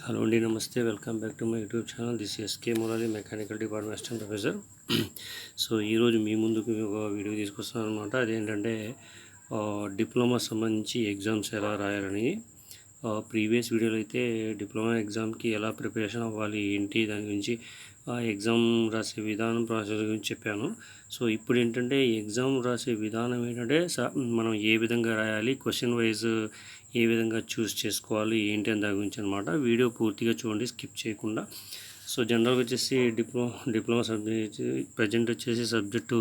Hello అండి, నమస్తే. Welcome back to my YouTube channel. This S K Murali, mechanical department assistant professor. So ఈరోజు మీ ముందుకు ఒక వీడియో తీసుకొస్తున్నాను అనమాట. అదేంటంటే డిప్లొమా సంబంధించి ఎగ్జామ్స్ ఎలా రాయాలని. ప్రీవియస్ వీడియోలో అయితే డిప్లొమా ఎగ్జామ్కి ఎలా ప్రిపరేషన్ అవ్వాలి, ఏంటి దాని గురించి, ఎగ్జామ్ రాసే విధానం, ప్రాసెస్ గురించి చెప్పాను. సో ఇప్పుడు ఏంటంటే ఎగ్జామ్ రాసే విధానం ఏంటంటే మనం ఏ విధంగా రాయాలి, క్వశ్చన్ వైజ్ ఏ విధంగా చూస్ చేసుకోవాలి, ఏంటి అని దాని గురించి అనమాట. వీడియో పూర్తిగా చూడండి, స్కిప్ చేయకుండా. సో జనరల్గా వచ్చేసి డిప్లొమా సబ్జెక్ట్ ప్రజెంట్ వచ్చేసి సబ్జెక్టు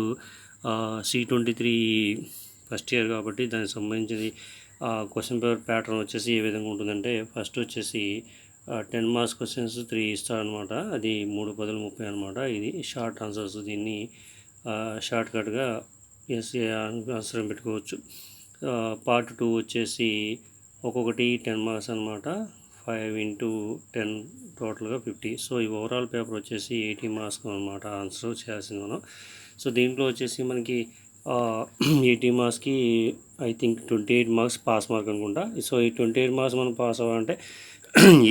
C23 ఫస్ట్ ఇయర్ కాబట్టి దానికి సంబంధించి క్వశ్చన్ పేపర్ ప్యాటర్న్ వచ్చేసి ఏ విధంగా ఉంటుందంటే, ఫస్ట్ వచ్చేసి 10 మార్క్స్ క్వశ్చన్స్ 3 ఇస్తారనమాట. అది 3 పదులు 30 అనమాట. ఇది షార్ట్ ఆన్సర్స్. దీన్ని షార్ట్ కట్గా ఆన్సర్ పెట్టుకోవచ్చు. పార్ట్ 2 వచ్చేసి ఒక్కొక్కటి 10 మార్క్స్ అనమాట. 5 into 10 టోటల్గా 50. సో ఈ ఓవరాల్ పేపర్ వచ్చేసి 80 మార్క్స్ అనమాట ఆన్సర్ చేయాల్సింది మనం. సో దీంట్లో వచ్చేసి మనకి 80 మార్క్స్కి I think 28 marks pass mark అనుకుంటా. సో ఈ 28 మార్క్స్ మనం పాస్ అవ్వాలంటే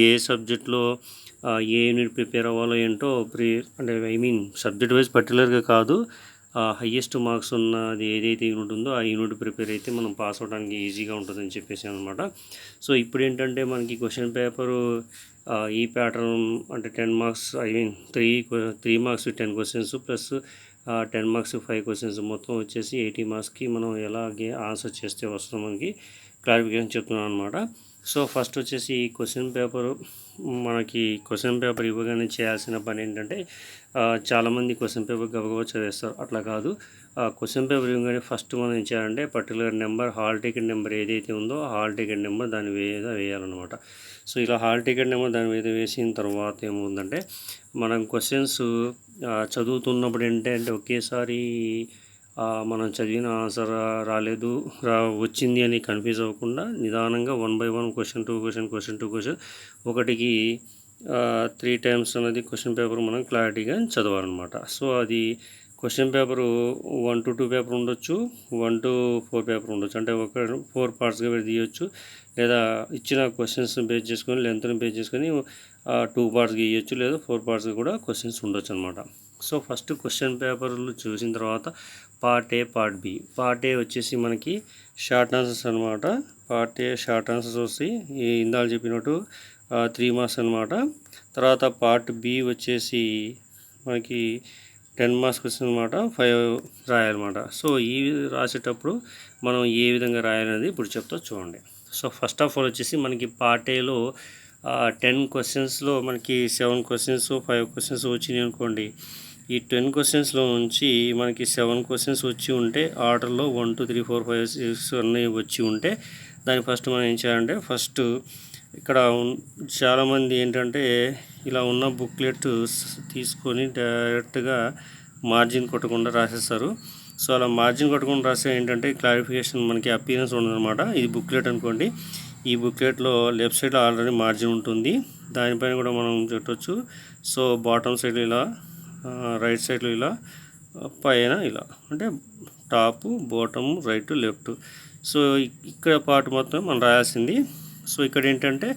ఏ సబ్జెక్ట్లో ఏ యూనిట్ ప్రిపేర్ అవ్వాలో ఏంటో అంటే సబ్జెక్ట్ వైజ్ పర్టికులర్గా కాదు, హయ్యెస్ట్ మార్క్స్ ఉన్నది ఏదైతే యూనిట్ ఉందో ఆ యూనిట్ ప్రిపేర్ అయితే మనం పాస్ అవ్వడానికి ఈజీగా ఉంటుందని చెప్పేసి అనమాట. సో ఇప్పుడు ఏంటంటే మనకి క్వశ్చన్ పేపరు ఈ ప్యాటర్న్ అంటే 10 marks three marks 10 questions plus 10 marks 5 questions మొత్తం వచ్చేసి 80 మార్క్స్కి మనం ఎలాగే ఆన్సర్ చేస్తే వస్తుందో మనకి క్లారిఫికేషన్ చెప్తున్నాను అనమాట. సో ఫస్ట్ వచ్చేసి క్వశ్చన్ పేపర్ ఇవ్వగానే చేయాల్సిన పని ఏంటంటే, చాలామంది క్వశ్చన్ పేపర్ గబగబా చదివేస్తారు. అట్లా కాదు. క్వశ్చన్ పేపర్ ఇవ్వగానే ఫస్ట్ మనం ఏం చేయాలంటే particular number, hall ticket number ఏదైతే ఉందో ఆ హాల్ టికెట్ నెంబర్ దాని మీద వేయాలన్నమాట. సో ఇలా హాల్ టికెట్ నెంబర్ దాని మీద వేసిన తర్వాత ఏముందంటే, మనం క్వశ్చన్స్ చదువుతున్నప్పుడు ఏంటంటే ఒకేసారి మనం చదివిన ఆన్సర్ వచ్చింది అని కన్ఫ్యూజ్ అవ్వకుండా నిదానంగా 1 by 1 క్వశ్చన్ 2 క్వశ్చన్ ఒకటికి 3 times అనేది క్వశ్చన్ పేపర్ మనం క్లారిటీగా చదవాలన్నమాట. సో అది క్వశ్చన్ పేపరు 1 to 2 పేపర్ ఉండొచ్చు, 1 to 4 పేపర్ ఉండొచ్చు. అంటే 4 పార్ట్స్గా తీయొచ్చు, లేదా ఇచ్చిన క్వశ్చన్స్ బేస్ చేసుకొని లెంత్ని బేస్ చేసుకొని 2 పార్ట్స్గా ఇవ్వచ్చు, లేదా 4 పార్ట్స్గా కూడా క్వశ్చన్స్ ఉండొచ్చు అనమాట. సో ఫస్ట్ క్వశ్చన్ పేపర్లు చూసిన తర్వాత part A, part B. Part A వచ్చేసి మనకి షార్ట్ ఆన్సర్స్ అనమాట. పార్ట్ ఏ షార్ట్ ఆన్సర్స్ వస్తాయి, ఇందాక చెప్పినట్టు 3 మార్క్స్ అనమాట. తర్వాత పార్ట్ బి వచ్చేసి మనకి 10 మార్క్స్ క్వశ్చన్ అనమాట, 5 రాయాలన్నమాట. సో ఈ రాసేటప్పుడు మనం ఏ విధంగా రాయాలనేది ఇప్పుడు చెప్తా చూడండి. సో ఫస్ట్ ఆఫ్ ఆల్ వచ్చేసి మనకి పార్ట్ ఏలో 10 క్వశ్చన్స్లో మనకి 7 క్వశ్చన్స్ 5 క్వశ్చన్స్ వచ్చినాయి అనుకోండి. ఈ 10 క్వశ్చన్స్లో నుంచి మనకి 7 క్వశ్చన్స్ వచ్చి ఉంటే, ఆర్డర్లో 1 2 3 4 5 6 అన్నీ వచ్చి ఉంటే, దానికి ఫస్ట్ మనం ఏం చేయాలంటే, ఫస్ట్ ఇక్కడ చాలామంది ఏంటంటే ఇలా ఉన్న బుక్లెట్ తీసుకొని డైరెక్ట్గా మార్జిన్ కొట్టకుండా రాసేస్తారు. సో అలా మార్జిన్ కొట్టకుండా రాస్తే ఏంటంటే క్లారిఫికేషన్ మనకి అపీరెన్స్ ఉండదన్నమాట. ఇది బుక్లెట్ అనుకోండి, ఈ బుక్లెట్లో లెఫ్ట్ సైడ్లో ఆల్రెడీ మార్జిన్ ఉంటుంది, దానిపైన కూడా మనం పెట్టవచ్చు. సో బాటమ్ సైడ్లో ఇలా, రైట్ సైడ్లో ఇలా, పైన ఇలా, అంటే top bottom right left. So ఇక్కడ పార్ట్ మొత్తం మనం రాయాల్సింది. సో ఇక్కడ ఏంటంటే,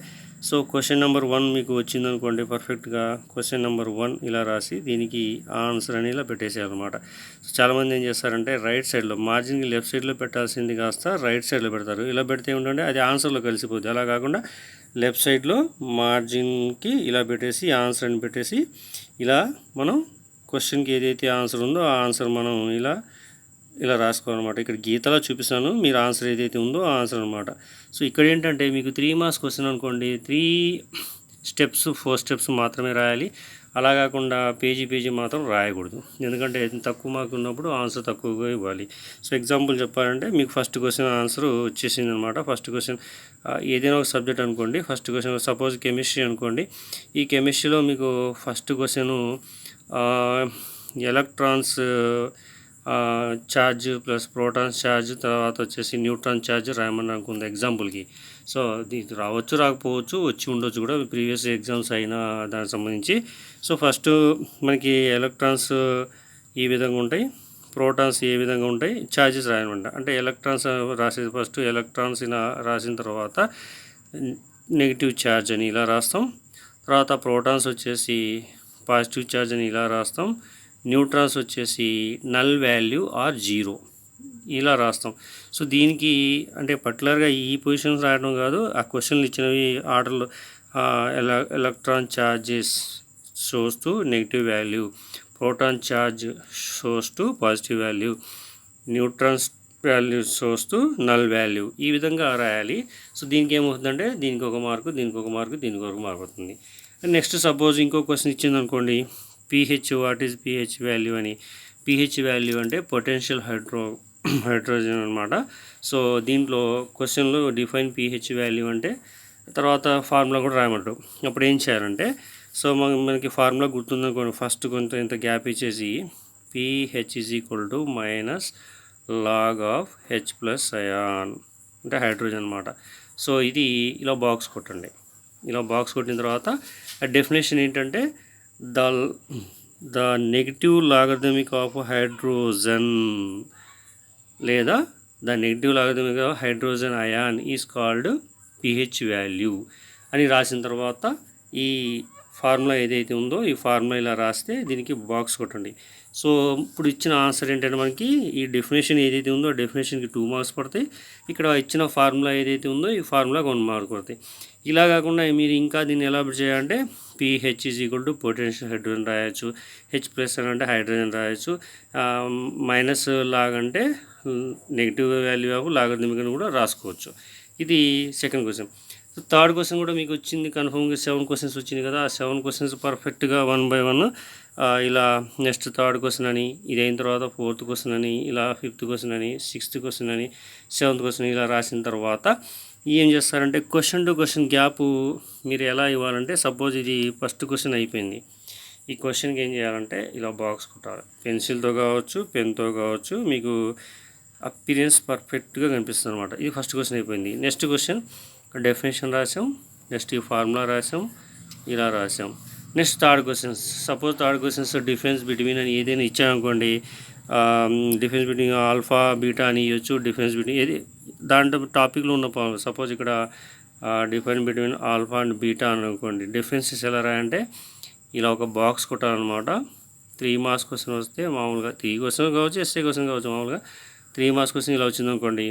సో క్వశ్చన్ నెంబర్ 1 మీకు వచ్చిందనుకోండి, పర్ఫెక్ట్గా క్వశ్చన్ నెంబర్ 1 ఇలా రాసి దీనికి ఆన్సర్ అని ఇలా పెట్టేసేయాలన్నమాట. సో చాలామంది ఏం చేస్తారంటే రైట్ సైడ్లో మార్జిన్కి లెఫ్ట్ సైడ్లో పెట్టాల్సింది కాస్త రైట్ సైడ్లో పెడతారు. ఇలా పెడితే ఏమిటంటే అది ఆన్సర్లో కలిసిపోద్ది. అలా కాకుండా లెఫ్ట్ సైడ్లో మార్జిన్కి ఇలా పెట్టేసి ఆన్సర్ అని పెట్టేసి ఇలా మనం క్వశ్చన్కి ఏదైతే ఆన్సర్ ఉందో ఆ ఆన్సర్ మనం ఇలా రాసుకోవాలన్నమాట. ఇక్కడ గీతలా చూపిస్తాను, మీరు ఆన్సర్ ఏదైతే ఉందో ఆ ఆన్సర్ అనమాట. సో ఇక్కడ ఏంటంటే మీకు 3 మార్క్స్ క్వశ్చన్ అనుకోండి, 3 steps 4 steps మాత్రమే రాయాలి. అలా కాకుండా పేజీ మాత్రం రాయకూడదు, ఎందుకంటే తక్కువ మార్క్ ఉన్నప్పుడు ఆన్సర్ తక్కువగా ఇవ్వాలి. సో ఎగ్జాంపుల్ చెప్పాలంటే మీకు ఫస్ట్ క్వశ్చన్ ఆన్సర్ వచ్చేసింది అనమాట. ఫస్ట్ క్వశ్చన్ ఏదైనా ఒక సబ్జెక్ట్ అనుకోండి, ఫస్ట్ క్వశ్చన్ సపోజ్ కెమిస్ట్రీ అనుకోండి. ఈ కెమిస్ట్రీలో మీకు first question electrons charge plus protons charge, తర్వాత వచ్చేసి న్యూట్రాన్ ఛార్జ్ రాయమని అనుకుంది ఎగ్జాంపుల్కి. సో ఇది రావచ్చు, రాకపోవచ్చు, వచ్చి ఉండొచ్చు కూడా ప్రీవియస్ ఎగ్జామ్స్ అయినా దానికి సంబంధించి. సో ఫస్ట్ మనకి ఎలక్ట్రాన్స్ ఈ విధంగా ఉంటాయి, ప్రోటాన్స్ ఏ విధంగా ఉంటాయి, ఛార్జెస్ రాయమంట. అంటే ఎలక్ట్రాన్స్ రాసేది ఫస్ట్, ఎలక్ట్రాన్స్ ఇలా రాసిన తర్వాత నెగిటివ్ ఛార్జ్ అని ఇలా రాస్తాం. తర్వాత ప్రోటాన్స్ వచ్చేసి పాజిటివ్ ఛార్జ్ అని ఇలా రాస్తాం. న్యూట్రాన్స్ వచ్చేసి నల్ వాల్యూ ఆర్ జీరో ఇలా రాస్తాం. సో దీనికి అంటే పర్టికులర్గా ఈ పొజిషన్స్ రాయడం కాదు, ఆ క్వశ్చన్లు ఇచ్చినవి ఆర్డర్లో electron charges shows to negative value, proton charge shows to positive value, neutrons value shows to null value, ఈ విధంగా రాయాలి. సో దీనికి ఏమవుతుందంటే దీనికి ఒక మార్కు, దీనికి ఒక మార్కు, దీనికి ఒక మార్కు అవుతుంది. నెక్స్ట్ సపోజ్ ఇంకో క్వశ్చన్ ఇచ్చింది అనుకోండి, pH what is pH value అని. pH వాల్యూ అంటే పొటెన్షియల్ హైడ్రోజన్ అనమాట. సో దీంట్లో క్వశ్చన్లో డిఫైన్ pH వాల్యూ అంటే తర్వాత ఫార్ములా కూడా రాయమంటారు. అప్పుడు ఏం చేయాలంటే సో మనకి ఫార్ములా గుర్తుందనుకోండి, ఫస్ట్ కొంత ఇంత గ్యాప్ ఇచ్చేసి pH is equal to minus log of H plus ion అంటే హైడ్రోజన్ అనమాట. సో ఇది ఇలా బాక్స్ కొట్టండి. ఇలా బాక్స్ కొట్టిన తర్వాత డెఫినేషన్ ఏంటంటే the negative logarithmic of hydrogen లేదా the negative logarithmic of hydrogen ion is called pH value అని రాసిన తర్వాత ఈ ఫార్ములా ఏదైతే ఉందో ఈ ఫార్ములా ఇలా రాస్తే దీనికి బాక్స్ కొట్టండి. సో ఇప్పుడు ఇచ్చిన ఆన్సర్ ఏంటంటే మనకి ఈ డెఫినేషన్ ఏదైతే ఉందో ఆ డెఫినేషన్కి 2 మార్క్స్ పడతాయి. ఇక్కడ ఇచ్చిన ఫార్ములా ఏదైతే ఉందో ఈ ఫార్ములాకి 1 మార్క్ పడతాయి. ఇలా కాకుండా మీరు ఇంకా దీన్ని ఎలా చేయాలంటే pH is equal to potential hydrogen రాయొచ్చు, H ప్లస్ అని అంటే హైడ్రోజన్ రాయొచ్చు, మైనస్ లాగ్ అంటే నెగిటివ్ వాల్యూ ఆఫ్ లాగరిథమిక్ అని కూడా రాసుకోవచ్చు. ఇది సెకండ్ క్వశ్చన్. థర్డ్ క్వశ్చన్ కూడా మీకు వచ్చింది కన్ఫర్మ్గా 7 క్వశ్చన్స్ వచ్చింది కదా, ఆ 7 క్వశ్చన్స్ పర్ఫెక్ట్గా 1 బై 1 ఇలా నెక్స్ట్ థర్డ్ క్వశ్చన్ అని, ఇది అయిన తర్వాత ఫోర్త్ క్వశ్చన్ అని, ఇలా ఫిఫ్త్ క్వశ్చన్ అని, సిక్స్త్ క్వశ్చన్ అని, సెవెంత్ క్వశ్చన్ ఇలా రాసిన తర్వాత ఏం చేస్తారంటే క్వశ్చన్ టు క్వశ్చన్ గ్యాప్ మీరు ఎలా ఇవ్వాలంటే సపోజ్ ఇది ఫస్ట్ క్వశ్చన్ అయిపోయింది, ఈ క్వశ్చన్కి ఏం చేయాలంటే ఇలా బాక్స్ కొట్టాలి. పెన్సిల్తో కావచ్చు, పెన్తో కావచ్చు, మీకు అపీరియన్స్ పర్ఫెక్ట్గా కనిపిస్తుంది అనమాట. ఇది ఫస్ట్ క్వశ్చన్ అయిపోయింది. నెక్స్ట్ క్వశ్చన్ డెఫినేషన్ రాసాం, నెక్స్ట్ ఈ ఫార్ములా రాసాం, ఇలా రాసాం. Next third questions, suppose third questions difference between అని ఏదైనా ఇచ్చామనుకోండి, డిఫరెన్స్ బిట్వీన్ ఆల్ఫా బీటా అని ఇవ్వచ్చు, డిఫరెన్స్ బిట్వీన్ ఏది దాంట్లో టాపిక్లో ఉన్న సపోజ్ ఇక్కడ difference between alpha and beta అని అనుకోండి. డిఫరెన్సెస్ ఎలా రాయంటే ఇలా ఒక బాక్స్ కొట్టాలన్నమాట. 3 మార్క్స్ క్వశ్చన్ వస్తే మామూలుగా 3 క్వశ్చన్ కావచ్చు, ఎస్ఏ క్వశ్చన్ కావచ్చు, మామూలుగా 3 మార్క్స్ క్వశ్చన్ ఇలా వచ్చిందనుకోండి,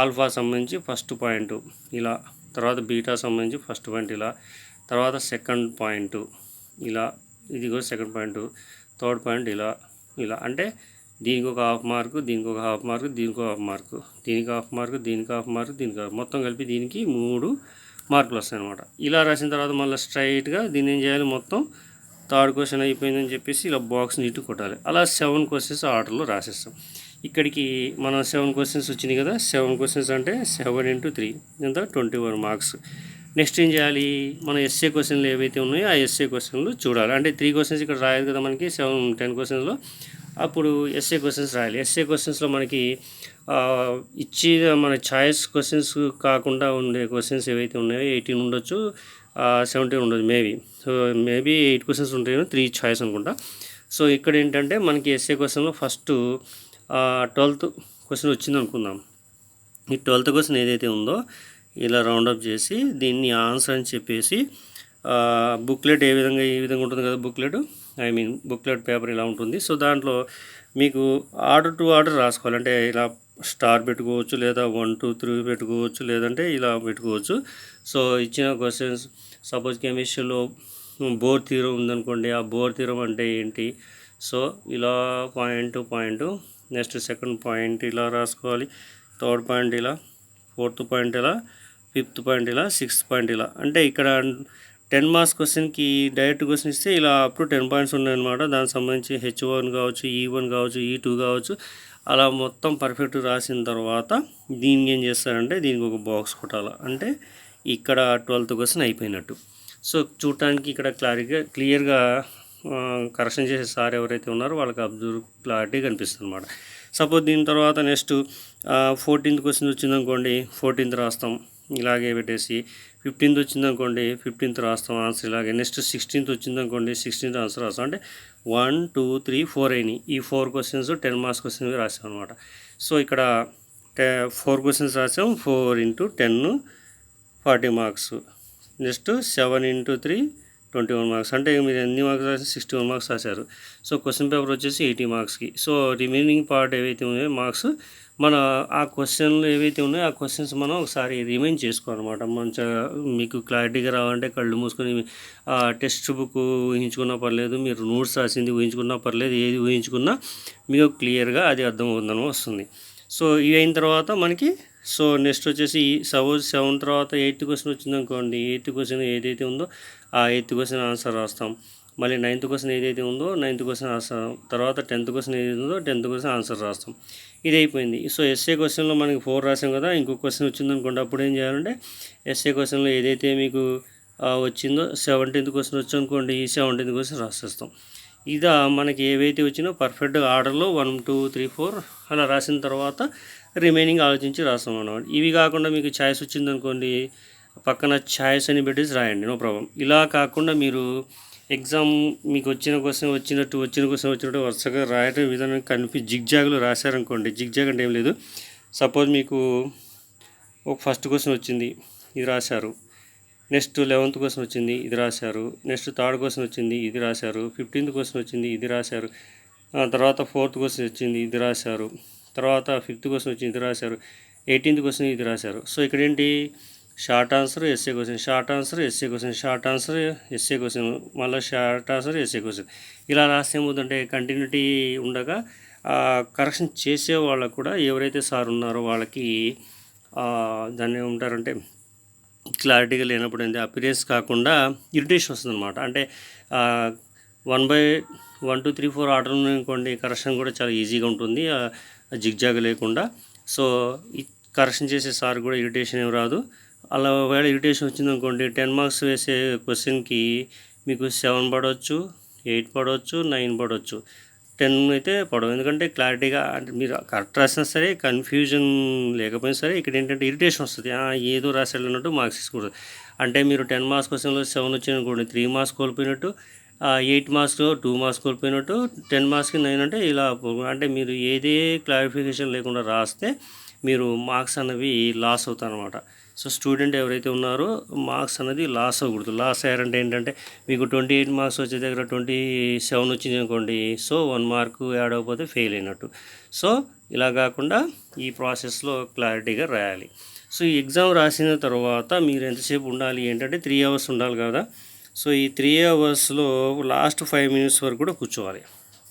ఆల్ఫా సంబంధించి ఫస్ట్ పాయింట్ ఇలా, తర్వాత బీటా సంబంధించి ఫస్ట్ పాయింట్ ఇలా, తర్వాత సెకండ్ పాయింట్ ఇలా, ఇది కూడా సెకండ్ పాయింట్, థర్డ్ పాయింట్ ఇలా ఇలా అంటే దీనికి ఒక హాఫ్ మార్కు, దీనికి ఒక హాఫ్ మార్కు, దీనికి ఒక హాఫ్ మార్కు, దీనికి హాఫ్ మార్కు, దీనికి హాఫ్ మార్కు, దీనికి మొత్తం కలిపి దీనికి 3 మార్కులు వస్తాయి అన్నమాట. ఇలా రాసిన తర్వాత మళ్ళీ స్ట్రైట్గా దీన్ని ఏం చేయాలి, మొత్తం థర్డ్ క్వశ్చన్ అయిపోయిందని చెప్పేసి ఇలా బాక్స్ నీట్గా కొట్టాలి. అలా 7 క్వశ్చన్స్ ఆర్డర్లో రాసేస్తాం. ఇక్కడికి మనం 7 క్వశ్చన్స్ వచ్చినాయి కదా, 7 క్వశ్చన్స్ అంటే 7 × 3 ఎంత 21 మార్క్స్. నెక్స్ట్ ఏం చేయాలి, మన ఎస్ఏ క్వశ్చన్లు ఏవైతే ఉన్నాయో ఆ ఎస్ఏ క్వశ్చన్లు చూడాలి. అంటే 3 క్వశ్చన్స్ ఇక్కడ రాయదు కదా మనకి 10 క్వశ్చన్స్లో, అప్పుడు ఎస్ఏ క్వశ్చన్స్ రాయాలి. ఎస్ఏ క్వశ్చన్స్లో మనకి ఇచ్చి మన ఛాయిస్ క్వశ్చన్స్ కాకుండా ఉండే క్వశ్చన్స్ ఏవైతే ఉన్నాయో 18 ఉండొచ్చు, 17 ఉండదు మేబీ. సో మేబీ 8 క్వశ్చన్స్ ఉంటాయి, 3 ఛాయిస్ అనుకుంటా. సో ఇక్కడ ఏంటంటే మనకి ఎస్ఏ క్వశ్చన్లో ఫస్ట్ 12th క్వశ్చన్ వచ్చింది అనుకుందాం. ఈ 12th క్వశ్చన్ ఏదైతే ఉందో ఇలా రౌండప్ చేసి దీన్ని ఆన్సర్ అని చెప్పేసి బుక్లెట్ ఈ విధంగా ఉంటుంది కదా, బుక్లెట్ పేపర్ ఇలా ఉంటుంది. సో దాంట్లో మీకు ఆర్డర్ టు ఆర్డర్ రాసుకోవాలి. అంటే ఇలా స్టార్ పెట్టుకోవచ్చు, లేదా 1 2 3 పెట్టుకోవచ్చు, లేదంటే ఇలా పెట్టుకోవచ్చు. సో ఇచ్చిన క్వశ్చన్స్ సపోజ్ కెమిస్ట్రీలో బోర్ థీరం ఉందనుకోండి, ఆ బోర్ థీరం అంటే ఏంటి, సో ఇలా పాయింట్ నెక్స్ట్ సెకండ్ పాయింట్ ఇలా రాసుకోవాలి, థర్డ్ పాయింట్ ఇలా, ఫోర్త్ పాయింట్ ఇలా, ఫిఫ్త్ పాయింట్ ఇలా, సిక్స్త్ పాయింట్ ఇలా. అంటే ఇక్కడ 10 మార్క్స్ క్వశ్చన్కి డైరెక్ట్ క్వశ్చన్ ఇస్తే ఇలా అప్ టు 10 పాయింట్స్ ఉన్నాయన్నమాట. దానికి సంబంధించి H1 కావచ్చు, E1 కావచ్చు, E2 కావచ్చు, అలా మొత్తం పర్ఫెక్ట్ రాసిన తర్వాత దీనికి ఏం చేస్తారంటే దీనికి ఒక బాక్స్ కొట్టాలి. అంటే ఇక్కడ 12th క్వశ్చన్ అయిపోయినట్టు. సో చూడటానికి ఇక్కడ క్లియర్గా కరెక్షన్ చేసే సార్ ఎవరైతే ఉన్నారో వాళ్ళకి అబ్జర్వ్ క్లారిటీ కనిపిస్తుంది అన్నమాట. సపోజ్ దీని తర్వాత నెక్స్ట్ 14th క్వశ్చన్ వచ్చిందనుకోండి, 14th రాస్తాం ఇలాగే పెట్టేసి, 15th వచ్చిందనుకోండి 15th రాస్తాం ఆన్సర్ ఇలాగే. నెక్స్ట్ 16th వచ్చిందనుకోండి 16th ఆన్సర్ రాస్తాం. అంటే 1 2 3 4 అయినాయి. ఈ 4 క్వశ్చన్స్ 10 మార్క్స్ క్వశ్చన్ రాసాం అనమాట. సో ఇక్కడ 4 క్వశ్చన్స్ రాసాం, 4 × 10 40 మార్క్స్. నెక్స్ట్ 7 × 3 21 మార్క్స్ అంటే మీరు ఎన్ని మార్క్స్ రాసి 61 మార్క్స్ రాశారు. సో క్వశ్చన్ పేపర్ వచ్చేసి 80 మార్క్స్కి. సో రిమైనింగ్ పార్ట్ ఏవైతే ఉన్నాయో మార్క్స్ మన ఆ క్వశ్చన్లు ఏవైతే ఉన్నాయో ఆ క్వశ్చన్స్ మనం ఒకసారి రిమైండ్ చేసుకోవాలన్నమాట. మంచిగా మీకు క్లారిటీగా రావాలంటే కళ్ళు మూసుకొని టెక్స్ట్ బుక్ ఊహించుకున్నా పర్లేదు, మీరు నోట్స్ రాసింది ఊహించుకున్నా పర్లేదు, ఏది ఊహించుకున్నా మీకు క్లియర్గా అది అర్థమవుతుందని వస్తుంది. సో ఇవి అయిన తర్వాత మనకి సో నెక్స్ట్ వచ్చేసి సపోజ్ 7 తర్వాత 8th క్వశ్చన్ వచ్చిందనుకోండి, 8th క్వశ్చన్ ఏదైతే ఉందో ఆ 8th క్వశ్చన్ ఆన్సర్ రాస్తాం. మళ్ళీ 9th క్వశ్చన్ ఏదైతే ఉందో 9th క్వశ్చన్ ఆన్సర్, తర్వాత 10th క్వశ్చన్ ఏదైతే ఉందో 10th క్వశ్చన్ ఆన్సర్ రాస్తాం. ఇది అయిపోయింది. సో ఎస్ఏ క్వశ్చన్లో మనకి 4 రాసాం కదా, ఇంకో క్వశ్చన్ వచ్చిందనుకోండి, అప్పుడు ఏం చేయాలంటే ఎస్ఏ క్వశ్చన్లో ఏదైతే మీకు వచ్చిందో 17th క్వశ్చన్ వచ్చనుకోండి, ఈ 17th క్వశ్చన్ రాసేస్తాం. ఇదా మనకి ఏవైతే వచ్చినా పర్ఫెక్ట్గా ఆర్డర్లో 1 2 3 4 అలా రాసిన తర్వాత రిమైనింగ్ ఆలోచించి రాస్తాం అన్నమాట. ఇవి కాకుండా మీకు ఛాయిస్ వచ్చిందనుకోండి, పక్కన ఛాయిస్ అని పెట్టేసి రాయండి, నో ప్రాబ్లం. ఇలా కాకుండా మీరు ఎగ్జామ్ మీకు వచ్చిన క్వశ్చన్ వచ్చినట్టు వరుసగా రాయటం విధానం జిగ్జాగ్లో రాశారనుకోండి. జిగ్జాగ్ అంటే ఏం లేదు, సపోజ్ మీకు ఒక ఫస్ట్ క్వశ్చన్ వచ్చింది, ఇది రాశారు. నెక్స్ట్ 11th క్వశ్చన్ వచ్చింది, ఇది రాశారు. నెక్స్ట్ 3rd క్వశ్చన్ వచ్చింది, ఇది రాశారు. 15th క్వశ్చన్ వచ్చింది, ఇది రాశారు. తర్వాత 4th క్వశ్చన్ వచ్చింది, ఇది రాశారు. తర్వాత 5th క్వశ్చన్ వచ్చింది, ఇది రాశారు. 18th క్వశ్చన్ ఇది రాశారు. సో ఇక్కడ ఏంటి, short answer SA question, short answer SA question, short answer SA question, మళ్ళీ షార్ట్ ఆన్సర్ ఎస్ఏ క్వశ్చన్. ఇలా రాస్తే ఏమవుతుందంటే కంటిన్యూటీ ఉండగా కరెక్షన్ చేసే వాళ్ళకు కూడా ఎవరైతే సార్ ఉన్నారో వాళ్ళకి దాన్ని ఏమంటారంటే క్లారిటీగా లేనప్పుడు ఏంటి అపిరియన్స్ కాకుండా ఇరిటేషన్ వస్తుంది అనమాట. అంటే 1 by 1 2 3 4 ఆర్డర్ అనుకోండి, కరెక్షన్ కూడా చాలా ఈజీగా ఉంటుంది జిగ్జాగ్ లేకుండా. సో ఈ కరెక్షన్ చేసే సార్ కూడా ఇరిటేషన్ ఏం రాదు. అలా ఒకవేళ ఇరిటేషన్ వచ్చిందనుకోండి, 10 మార్క్స్ వేసే క్వశ్చన్కి మీకు 7 పడవచ్చు, 8 పడవచ్చు, 9 పడవచ్చు, 10 అయితే పడవు. ఎందుకంటే క్లారిటీగా అంటే మీరు కరెక్ట్ రాసినా సరే కన్ఫ్యూజన్ లేకపోయినా సరే ఇక్కడ ఏంటంటే ఇరిటేషన్ వస్తుంది, ఏదో రాసేళ్ళన్నట్టు మార్క్స్ ఇసుకోకూడదు. అంటే మీరు 10 మార్క్స్ క్వశ్చన్లో 7 వచ్చాయనుకోండి, 3 మార్క్స్ కోల్పోయినట్టు, 8 మార్క్స్లో 2 మార్క్స్ కోల్పోయినట్టు, 10 మార్క్స్కి 9 అంటే ఇలా. అంటే మీరు ఏదే క్లారిఫికేషన్ లేకుండా రాస్తే మీరు మార్క్స్ అనేవి లాస్ అవుతారు అనమాట. సో స్టూడెంట్ ఎవరైతే ఉన్నారో మార్క్స్ అనేది లాస్ అవ్వకూడదు. లాస్ అయ్యారంటే ఏంటంటే మీకు 28 మార్క్స్ వచ్చే దగ్గర 27 వచ్చింది అనుకోండి, సో 1 మార్కు యాడ్ అవ్వకపోతే ఫెయిల్ అయినట్టు. సో ఇలా కాకుండా ఈ ప్రాసెస్లో క్లారిటీగా రాయాలి. సో ఈ ఎగ్జామ్ రాసిన తర్వాత మీరు ఎంతసేపు ఉండాలి ఏంటంటే 3 అవర్స్ ఉండాలి కదా. సో ఈ 3 అవర్స్లో లాస్ట్ 5 మినిట్స్ వరకు కూడా కూర్చోవాలి,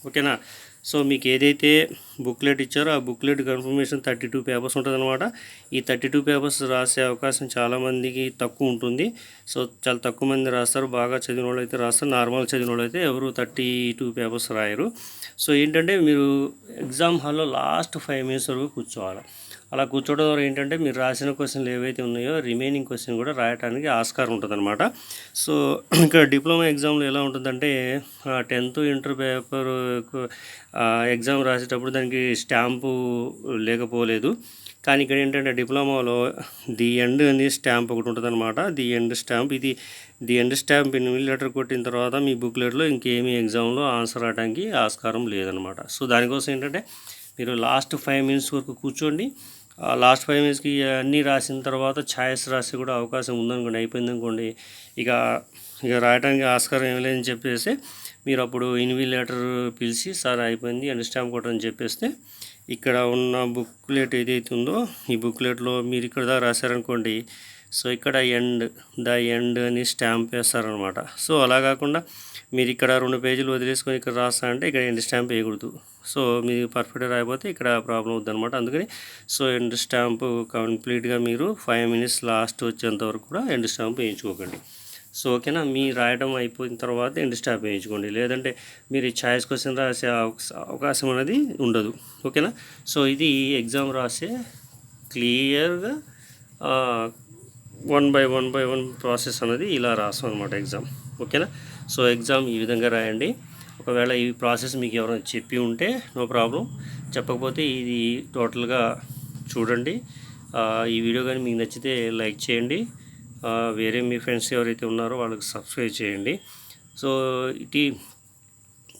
ఓకేనా. సో మీకు ఏదైతే బుక్లెట్ ఇచ్చారో ఆ బుక్లెట్ కన్ఫర్మేషన్ 32 పేపర్స్ ఉంటుంది అనమాట. ఈ 32 పేపర్స్ రాసే అవకాశం చాలామందికి తక్కువ ఉంటుంది. సో చాలా తక్కువ మంది రాస్తారు, బాగా చదివిన వాళ్ళు అయితే రాస్తారు, నార్మల్ చదివిన వాళ్ళు అయితే ఎవరు 32 పేపర్స్ రాయరు. సో ఏంటంటే మీరు ఎగ్జామ్ హాల్లో లాస్ట్ 5 మినిట్స్ వరకు కూర్చోవాలి. అలా కూర్చోవడం ద్వారా ఏంటంటే మీరు రాసిన క్వశ్చన్లు ఏవైతే ఉన్నాయో రిమైనింగ్ క్వశ్చన్ కూడా రాయడానికి ఆస్కారం ఉంటుందన్నమాట. సో ఇక్కడ డిప్లొమా ఎగ్జామ్లో ఎలా ఉంటుందంటే 10th ఇంటర్ పేపర్ ఎగ్జామ్ రాసేటప్పుడు దానికి స్టాంపు లేకపోలేదు. కానీ ఇక్కడ ఏంటంటే డిప్లొమాలో ది ఎండ్ అని స్టాంప్ ఒకటి ఉంటుంది అనమాట. ది ఎండ్ స్టాంప్, ఇది ది ఎండ్ స్టాంప్ లెటర్ కొట్టిన తర్వాత మీ బుక్లెట్లో ఇంకేమీ ఎగ్జామ్లో ఆన్సర్ రావడానికి ఆస్కారం లేదనమాట. సో దానికోసం ఏంటంటే మీరు లాస్ట్ 5 మినిట్స్ వరకు కూర్చోండి. లాస్ట్ 5 మినిట్స్కి అన్నీ రాసిన తర్వాత ఛాయిస్ రాసి కూడా అవకాశం ఉందనుకోండి, అయిపోయిందనుకోండి, ఇక రాయడానికి ఆస్కారం ఏం లేదని చెప్పేసి మీరు అప్పుడు ఇన్విజిలేటర్ పిలిచి సార్ అయిపోయింది అండ్ స్టాంప్ కొట్టని చెప్పేస్తే ఇక్కడ ఉన్న బుక్లెట్ ఏదైతే ఉందో ఈ బుక్లెట్లో మీరు ఇక్కడ దాకా రాశారనుకోండి, సో ఇక్కడ ద ఎండ్ అని స్టాంప్ వేస్తారనమాట. సో అలా కాకుండా మీరు ఇక్కడ 2 పేజీలు వదిలేసుకొని ఇక్కడ రాస్తా అంటే ఇక్కడ ఎండ్ స్టాంప్ వేయకూడదు. సో మీరు పర్ఫెక్ట్గా రాయకపోతే ఇక్కడ ప్రాబ్లం అవుతుంది అనమాట. అందుకని సో ఎండ్ స్టాంప్ కంప్లీట్గా మీరు 5 మినిట్స్ లాస్ట్ వచ్చేంత వరకు కూడా ఎండ్ స్టాంప్ వేయించుకోకండి. సో ఓకేనా, మీ రాయడం అయిపోయిన తర్వాత ఎండ్ స్టాంప్ వేయించుకోండి, లేదంటే మీరు ఛాయిస్ క్వశ్చన్ రాసే అవకాశం అనేది ఉండదు, ఓకేనా. సో ఇది ఎగ్జామ్ రాసే క్లియర్గా 1 by 1 ప్రాసెస్ అనేది ఇలా రాస్తాం అనమాట ఎగ్జామ్, ఓకేనా. సో ఎగ్జామ్ ఈ విధంగా రాయండి. ఒకవేళ ఈ ప్రాసెస్ మీకు ఎవరైనా చెప్పి ఉంటే నో ప్రాబ్లం, చెప్పకపోతే ఇది టోటల్గా చూడండి. ఈ వీడియో కానీ మీకు నచ్చితే లైక్ చేయండి, వేరే మీ ఫ్రెండ్స్ ఎవరైతే ఉన్నారో వాళ్ళకి సబ్స్క్రైబ్ చేయండి. సో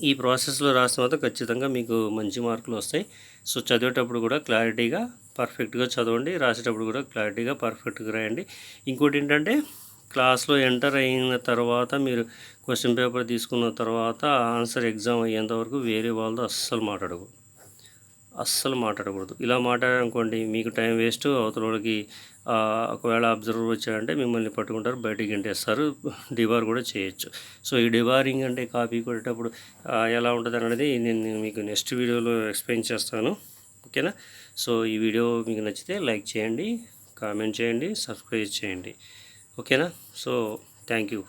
ఈ ప్రాసెస్లో రాసిన తర్వాత ఖచ్చితంగా మీకు మంచి మార్కులు వస్తాయి. సో చదివేటప్పుడు కూడా క్లారిటీగా పర్ఫెక్ట్గా చదవండి, రాసేటప్పుడు కూడా క్లారిటీగా పర్ఫెక్ట్గా రాయండి. ఇంకోటి ఏంటంటే క్లాస్లో ఎంటర్ అయిన తర్వాత మీరు క్వశ్చన్ పేపర్ తీసుకున్న తర్వాత ఆన్సర్ ఎగ్జామ్ అయ్యేంత వరకు వేరే వాళ్ళతో అస్సలు మాట్లాడకూడదు. ఇలా మాట్లాడారనుకోండి మీకు టైం వేస్ట్, అవతలోడికి ఒకవేళ అబ్జర్వర్ వచ్చాడంటే మిమ్మల్ని పట్టుకుంటారు, బయటికి గెంటేస్తారు, డిబార్ కూడా చేయొచ్చు. సో ఈ డిబారింగ్ అంటే కాపీ కొట్టేటప్పుడు ఎలా ఉంటుంది అనేది నేను మీకు నెక్స్ట్ వీడియోలో ఎక్స్ప్లెయిన్ చేస్తాను. ఓకేనా? సో ఈ వీడియో మీకు నచ్చితే లైక్ చేయండి, కామెంట్ చేయండి, సబ్స్క్రైబ్ చేయండి. ఓకేనా? So thank you.